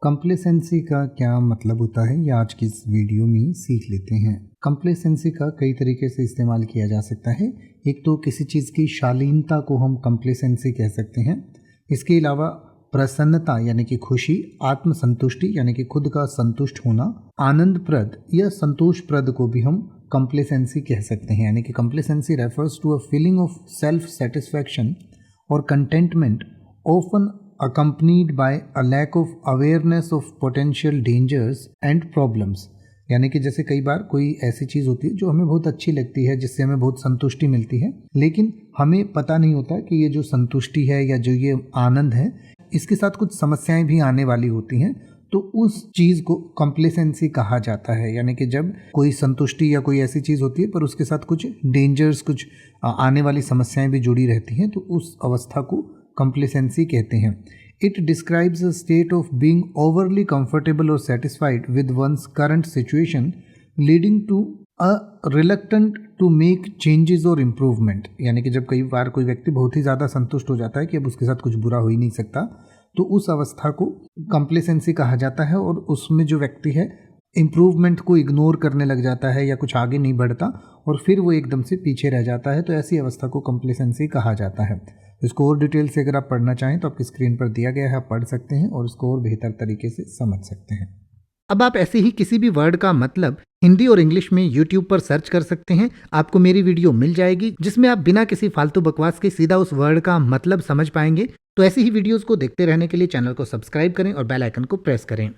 Complacency का क्या मतलब होता है, ये आज की इस वीडियो में सीख लेते हैं। कंप्लेसेंसी का कई तरीके से इस्तेमाल किया जा सकता है। एक तो किसी चीज़ की शालीनता को हम कंप्लेसेंसी कह सकते हैं। इसके अलावा प्रसन्नता यानी कि खुशी, आत्मसंतुष्टि यानी कि खुद का संतुष्ट होना, आनंदप्रद या संतोषप्रद को भी हम कंप्लेसेंसी कह सकते हैं। यानी कि complacency refers to a feeling of self satisfaction और contentment often accompanied by a lack of awareness of potential dangers and problems। यानी कि जैसे कई बार कोई ऐसी चीज़ होती है जो हमें बहुत अच्छी लगती है, जिससे हमें बहुत संतुष्टि मिलती है, लेकिन हमें पता नहीं होता कि ये जो संतुष्टि है या जो ये आनंद है, इसके साथ कुछ समस्याएं भी आने वाली होती हैं। तो उस चीज़ को कंप्लेसेंसी कहा जाता है। यानी कि जब कोई संतुष्टि या कोई ऐसी चीज़ होती है पर उसके साथ कुछ डेंजर्स, कुछ आने वाली समस्याएं भी जुड़ी रहती हैं, तो उस अवस्था को कंप्लेसेंसी कहते हैं। It describes a state of being overly comfortable और satisfied with one's current situation leading to a reluctant to make changes और इम्प्रूवमेंट। यानी कि जब कई बार कोई व्यक्ति बहुत ही ज़्यादा संतुष्ट हो जाता है कि अब उसके साथ कुछ बुरा हो ही नहीं सकता, तो उस अवस्था को कंप्लेसेंसी कहा जाता है। और उसमें जो व्यक्ति है इम्प्रूवमेंट को इग्नोर करने लग जाता है या कुछ आगे नहीं बढ़ता और फिर वो एकदम से पीछे रह जाता है, तो ऐसी अवस्था को कंप्लेसेंसी कहा जाता है। इसको और डिटेल से अगर आप पढ़ना चाहें तो आपकी स्क्रीन पर दिया गया है, आप पढ़ सकते हैं और इसको और बेहतर तरीके से समझ सकते हैं। अब आप ऐसे ही किसी भी वर्ड का मतलब हिंदी और इंग्लिश में YouTube पर सर्च कर सकते हैं। आपको मेरी वीडियो मिल जाएगी जिसमें आप बिना किसी फालतू बकवास के सीधा उस वर्ड का मतलब समझ पाएंगे। तो ऐसी ही वीडियोस को देखते रहने के लिए चैनल को सब्सक्राइब करें और बेल आइकन को प्रेस करें।